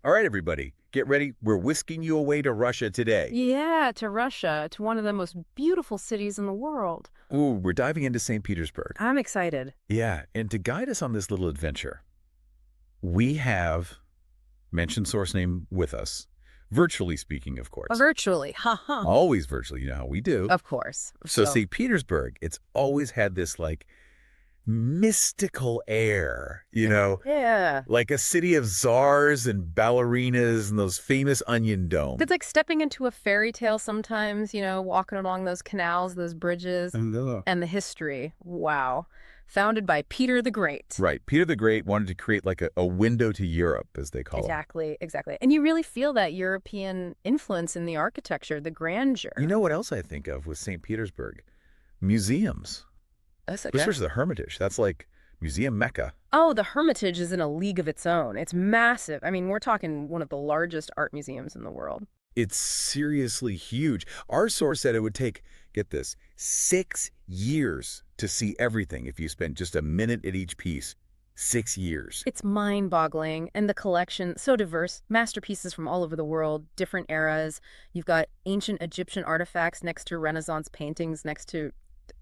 All right, everybody, get ready. We're whisking you away to Russia today. Yeah, to Russia, to one of the most beautiful cities in the world. Ooh, we're diving into St. Petersburg. I'm excited. Yeah, and to guide us on this little adventure, we have mentioned source name with us, virtually speaking, of course. Virtually, haha. Always virtually, you know how we do. Of course. So St. Petersburg, it's always had this like mystical air, Yeah. like a city of czars and ballerinas and those famous onion domes. It's like stepping into a fairy tale sometimes, walking along those canals, those bridges, Hello. and the history. Wow. Founded by Peter the Great. Right. Peter the Great wanted to create like a window to Europe, as they call it. Exactly, exactly. And you really feel that European influence in the architecture, the grandeur. You know what else I think of with St. Petersburg? Museums. That's okay. Especially the Hermitage. That's like museum mecca. Oh, the Hermitage is in a league of its own. It's massive. I mean, we're talking one of the largest art museums in the world. It's seriously huge. Our source said it would take, get this, 6 years to see everything if you spent just a minute at each piece. 6 years. It's mind-boggling, and the collection, so diverse, masterpieces from all over the world, different eras. You've got ancient Egyptian artifacts next to Renaissance paintings, next to,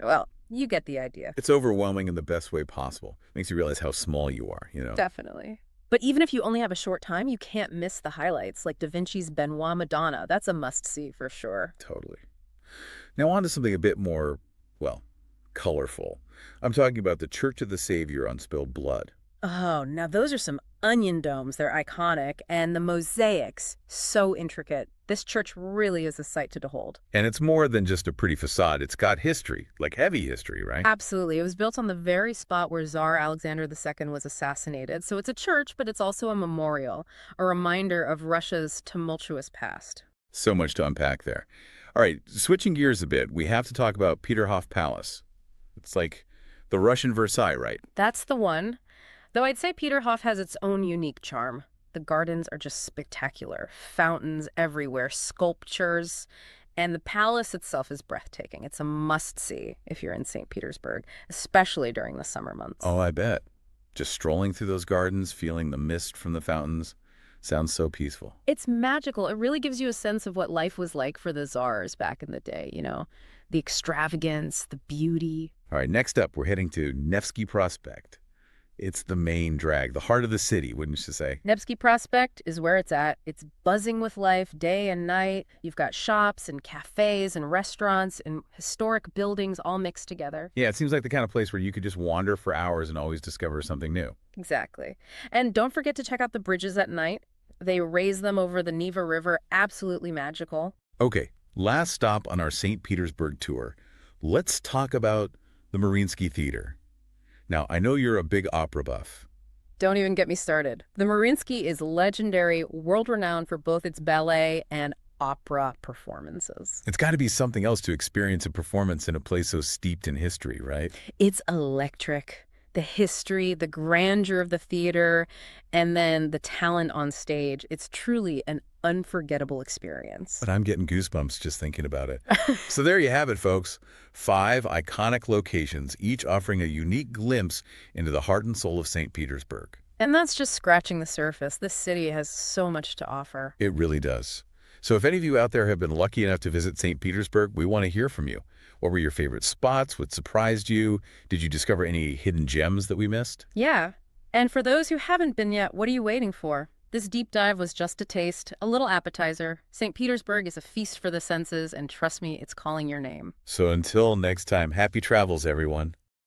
well, you get the idea. It's overwhelming in the best way possible. Makes you realize how small you are. Definitely. But even if you only have a short time, you can't miss the highlights, like Da Vinci's Benoit Madonna. That's a must-see for sure. Totally. Now on to something a bit more, well, colorful. I'm talking about the Church of the Savior on Spilled Blood. Oh, now those are some onion domes. They're iconic. And the mosaics, so intricate. This church really is a sight to behold. And it's more than just a pretty facade. It's got history, like heavy history, right? Absolutely. It was built on the very spot where Tsar Alexander II was assassinated. So it's a church, but it's also a memorial, a reminder of Russia's tumultuous past. So much to unpack there. All right, switching gears a bit, we have to talk about Peterhof Palace. It's like the Russian Versailles, right? That's the one. Though I'd say Peterhof has its own unique charm. The gardens are just spectacular. Fountains everywhere, sculptures, and the palace itself is breathtaking. It's a must-see if you're in St. Petersburg, especially during the summer months. Oh, I bet. Just strolling through those gardens, feeling the mist from the fountains. Sounds so peaceful. It's magical. It really gives you a sense of what life was like for the czars back in the day, the extravagance, the beauty. All right, next up, we're heading to Nevsky Prospekt. It's the main drag, the heart of the city, wouldn't you say? Nevsky Prospekt is where it's at. It's buzzing with life day and night. You've got shops and cafes and restaurants and historic buildings all mixed together. Yeah, it seems like the kind of place where you could just wander for hours and always discover something new. Exactly. And don't forget to check out the bridges at night. They raise them over the Neva River. Absolutely magical. Okay, last stop on our St. Petersburg tour. Let's talk about the Mariinsky Theatre. Now, I know you're a big opera buff. Don't even get me started. The Mariinsky is legendary, world-renowned for both its ballet and opera performances. It's got to be something else to experience a performance in a place so steeped in history, right? It's electric. The history, the grandeur of the theater, and then the talent on stage. It's truly an unforgettable experience. But I'm getting goosebumps just thinking about it. So there you have it, folks. 5 iconic locations, each offering a unique glimpse into the heart and soul of St. Petersburg. And that's just scratching the surface. This city has so much to offer. It really does. So if any of you out there have been lucky enough to visit St. Petersburg, we want to hear from you. What were your favorite spots? What surprised you? Did you discover any hidden gems that we missed? Yeah. And for those who haven't been yet, what are you waiting for? This deep dive was just a taste, a little appetizer. St. Petersburg is a feast for the senses, and trust me, it's calling your name. So until next time, happy travels, everyone.